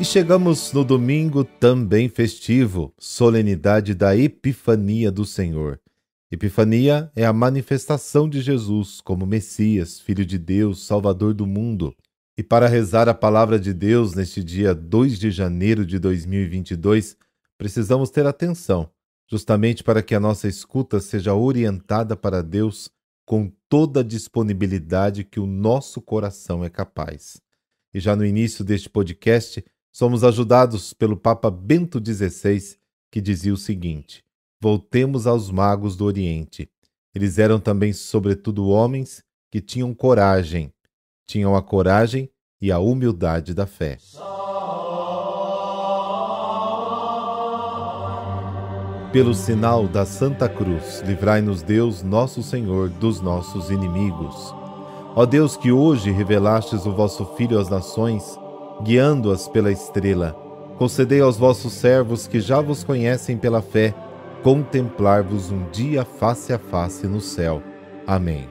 E chegamos no domingo também festivo, solenidade da Epifania do Senhor. Epifania é a manifestação de Jesus como Messias, Filho de Deus, Salvador do mundo. E para rezar a palavra de Deus neste dia 2 de janeiro de 2022, precisamos ter atenção, justamente para que a nossa escuta seja orientada para Deus com toda a disponibilidade que o nosso coração é capaz. E já no início deste podcast, somos ajudados pelo Papa Bento XVI, que dizia o seguinte: voltemos aos magos do Oriente. Eles eram também, sobretudo, homens que tinham coragem. Tinham a coragem e a humildade da fé. Pelo sinal da Santa Cruz, livrai-nos Deus, nosso Senhor, dos nossos inimigos. Ó Deus, que hoje revelastes o vosso Filho às nações, guiando-as pela estrela, concedei aos vossos servos que já vos conhecem pela fé, contemplar-vos um dia face a face no céu. Amém.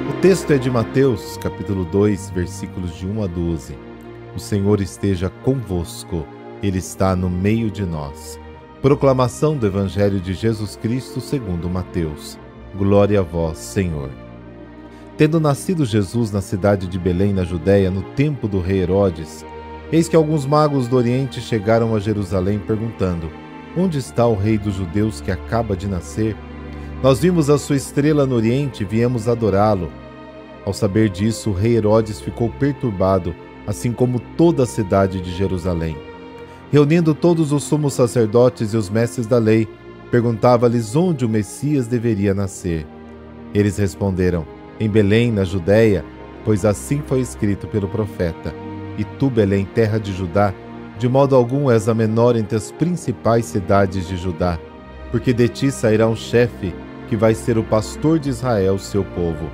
O texto é de Mateus, capítulo 2, versículos de 1 a 12. O Senhor esteja convosco, Ele está no meio de nós. Proclamação do Evangelho de Jesus Cristo segundo Mateus. Glória a vós, Senhor. Tendo nascido Jesus na cidade de Belém, na Judéia, no tempo do rei Herodes, eis que alguns magos do Oriente chegaram a Jerusalém perguntando: onde está o rei dos judeus que acaba de nascer? Nós vimos a sua estrela no Oriente e viemos adorá-lo. Ao saber disso, o rei Herodes ficou perturbado, assim como toda a cidade de Jerusalém. Reunindo todos os sumos sacerdotes e os mestres da lei, perguntava-lhes onde o Messias deveria nascer. Eles responderam: em Belém, na Judéia, pois assim foi escrito pelo profeta: e tu, Belém, terra de Judá, de modo algum és a menor entre as principais cidades de Judá, porque de ti sairá um chefe que vai ser o pastor de Israel, seu povo.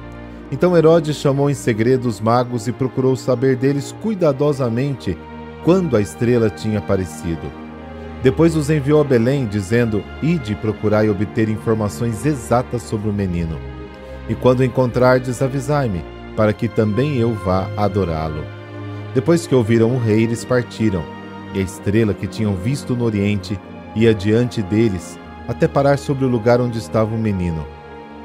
Então Herodes chamou em segredo os magos e procurou saber deles cuidadosamente quando a estrela tinha aparecido. Depois os enviou a Belém, dizendo: ide procurar e obter informações exatas sobre o menino. E quando o encontrardes, avisai-me, para que também eu vá adorá-lo. Depois que ouviram o rei, eles partiram, e a estrela que tinham visto no Oriente ia diante deles, até parar sobre o lugar onde estava o menino.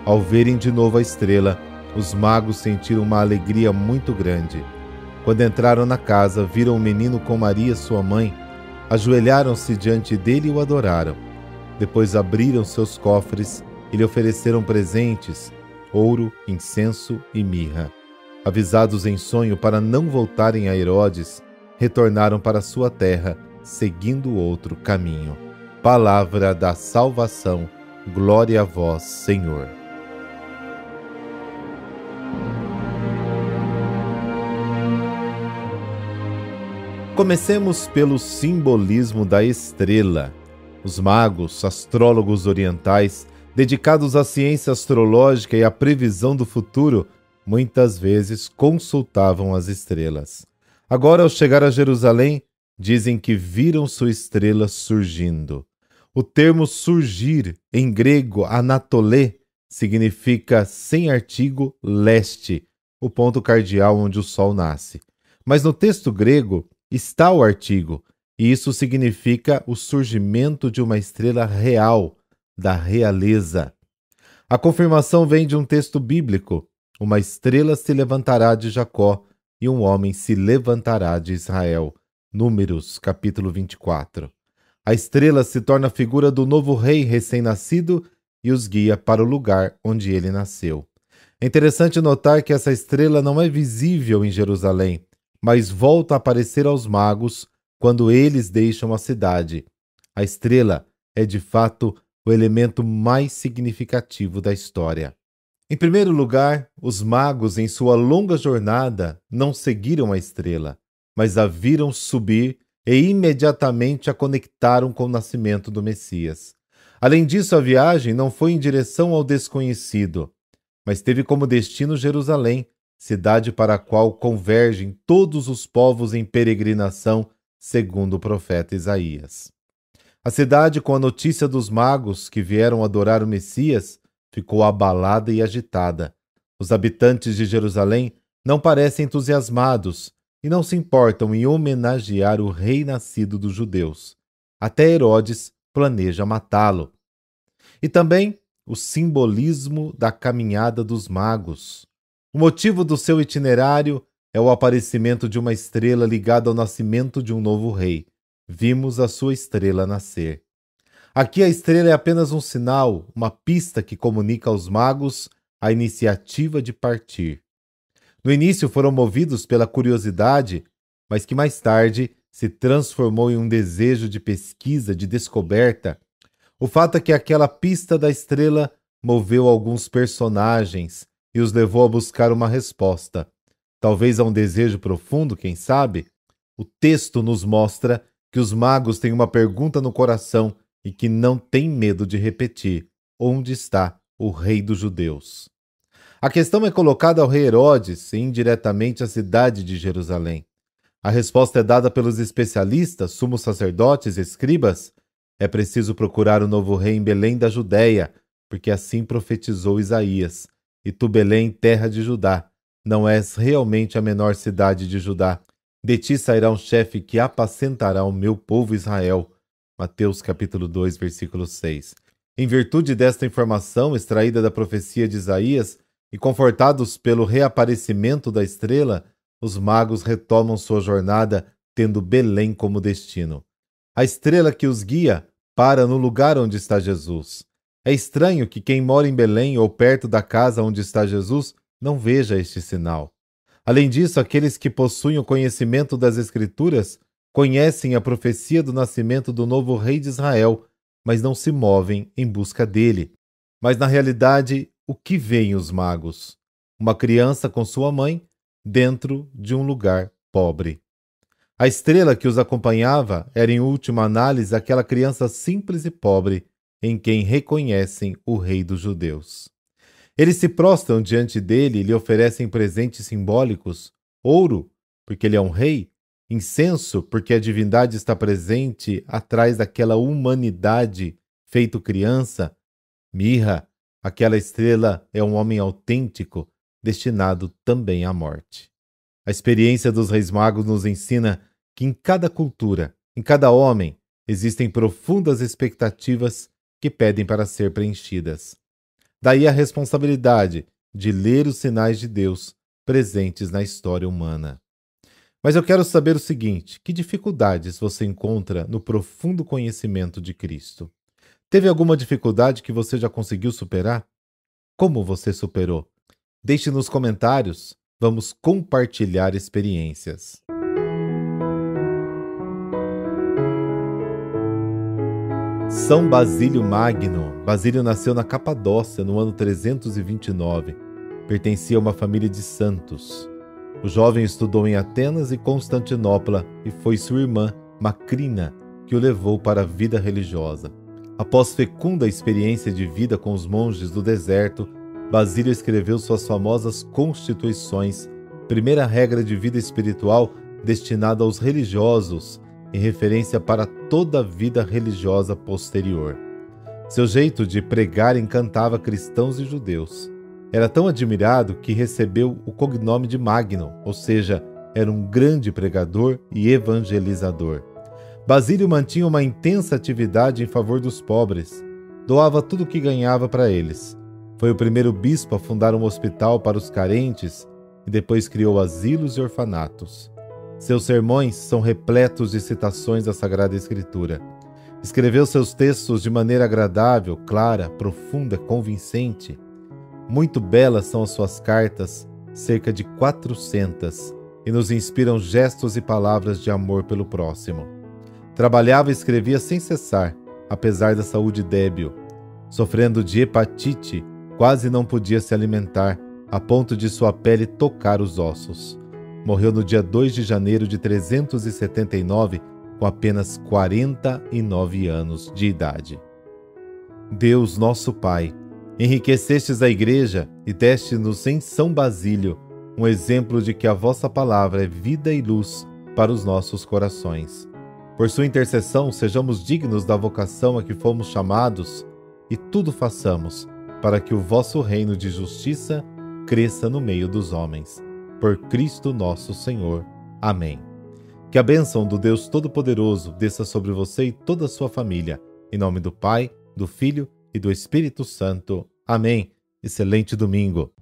Ao verem de novo a estrela, os magos sentiram uma alegria muito grande. Quando entraram na casa, viram o menino com Maria, sua mãe, ajoelharam-se diante dele e o adoraram. Depois abriram seus cofres e lhe ofereceram presentes: ouro, incenso e mirra. Avisados em sonho para não voltarem a Herodes, retornaram para sua terra, seguindo outro caminho. Palavra da salvação. Glória a vós, Senhor. Comecemos pelo simbolismo da estrela. Os magos, astrólogos orientais, dedicados à ciência astrológica e à previsão do futuro, muitas vezes consultavam as estrelas. Agora, ao chegar a Jerusalém, dizem que viram sua estrela surgindo. O termo surgir, em grego anatolê, significa sem artigo leste, o ponto cardeal onde o sol nasce. Mas no texto grego está o artigo, e isso significa o surgimento de uma estrela real, da realeza. A confirmação vem de um texto bíblico: uma estrela se levantará de Jacó e um homem se levantará de Israel. Números, capítulo 24. A estrela se torna a figura do novo rei recém-nascido e os guia para o lugar onde ele nasceu. É interessante notar que essa estrela não é visível em Jerusalém, mas volta a aparecer aos magos quando eles deixam a cidade. A estrela é, de fato, o elemento mais significativo da história. Em primeiro lugar, os magos, em sua longa jornada, não seguiram a estrela, mas a viram subir e imediatamente a conectaram com o nascimento do Messias. Além disso, a viagem não foi em direção ao desconhecido, mas teve como destino Jerusalém, cidade para a qual convergem todos os povos em peregrinação, segundo o profeta Isaías. A cidade, com a notícia dos magos que vieram adorar o Messias, ficou abalada e agitada. Os habitantes de Jerusalém Não parecem entusiasmados e não se importam em homenagear o rei nascido dos judeus. Até Herodes planeja matá-lo. E também o simbolismo da caminhada dos magos. O motivo do seu itinerário é o aparecimento de uma estrela ligada ao nascimento de um novo rei. Vimos a sua estrela nascer. Aqui a estrela é apenas um sinal, uma pista que comunica aos magos a iniciativa de partir. No início foram movidos pela curiosidade, mas que mais tarde se transformou em um desejo de pesquisa, de descoberta. O fato é que aquela pista da estrela moveu alguns personagens e os levou a buscar uma resposta. Talvez a um desejo profundo, quem sabe? O texto nos mostra que os magos têm uma pergunta no coração e que não têm medo de repetir: onde está o rei dos judeus? A questão é colocada ao rei Herodes e indiretamente à cidade de Jerusalém. A resposta é dada pelos especialistas, sumos sacerdotes e escribas. É preciso procurar o novo rei em Belém da Judéia, porque assim profetizou Isaías. E tu, Belém, terra de Judá, não és realmente a menor cidade de Judá. De ti sairá um chefe que apacentará o meu povo Israel. Mateus capítulo 2, versículo 6. Em virtude desta informação extraída da profecia de Isaías e confortados pelo reaparecimento da estrela, os magos retomam sua jornada tendo Belém como destino. A estrela que os guia para no lugar onde está Jesus. É estranho que quem mora em Belém ou perto da casa onde está Jesus não veja este sinal. Além disso, aqueles que possuem o conhecimento das Escrituras conhecem a profecia do nascimento do novo rei de Israel, mas não se movem em busca dele. Mas na realidade, o que veem os magos? Uma criança com sua mãe dentro de um lugar pobre. A estrela que os acompanhava era, em última análise, aquela criança simples e pobre em quem reconhecem o rei dos judeus. Eles se prostram diante dele e lhe oferecem presentes simbólicos: ouro, porque ele é um rei; incenso, porque a divindade está presente atrás daquela humanidade feito criança; mirra, aquela estrela é um homem autêntico, destinado também à morte. A experiência dos reis magos nos ensina que em cada cultura, em cada homem, existem profundas expectativas que pedem para ser preenchidas. Daí a responsabilidade de ler os sinais de Deus presentes na história humana. Mas eu quero saber o seguinte: que dificuldades você encontra no profundo conhecimento de Cristo? Teve alguma dificuldade que você já conseguiu superar? Como você superou? Deixe nos comentários, vamos compartilhar experiências. São Basílio Magno. Basílio nasceu na Capadócia no ano 329. Pertencia a uma família de santos. O jovem estudou em Atenas e Constantinopla e foi sua irmã, Macrina, que o levou para a vida religiosa. Após fecunda experiência de vida com os monges do deserto, Basílio escreveu suas famosas Constituições, primeira regra de vida espiritual destinada aos religiosos, em referência para toda a vida religiosa posterior. Seu jeito de pregar encantava cristãos e judeus. Era tão admirado que recebeu o cognome de Magno, ou seja, era um grande pregador e evangelizador. Basílio mantinha uma intensa atividade em favor dos pobres. Doava tudo o que ganhava para eles. Foi o primeiro bispo a fundar um hospital para os carentes e depois criou asilos e orfanatos. Seus sermões são repletos de citações da Sagrada Escritura. Escreveu seus textos de maneira agradável, clara, profunda, convincente. Muito belas são as suas cartas, cerca de 400, e nos inspiram gestos e palavras de amor pelo próximo. Trabalhava e escrevia sem cessar, apesar da saúde débil. Sofrendo de hepatite, quase não podia se alimentar, a ponto de sua pele tocar os ossos. Morreu no dia 2 de janeiro de 379, com apenas 49 anos de idade. Deus, nosso Pai, enriquecestes a Igreja e deste-nos em São Basílio um exemplo de que a vossa palavra é vida e luz para os nossos corações. Por sua intercessão, sejamos dignos da vocação a que fomos chamados e tudo façamos para que o vosso reino de justiça cresça no meio dos homens. por Cristo nosso Senhor. Amém. Que a bênção do Deus Todo-Poderoso desça sobre você e toda a sua família. Em nome do Pai, do Filho e do Espírito Santo. Amém. Excelente domingo.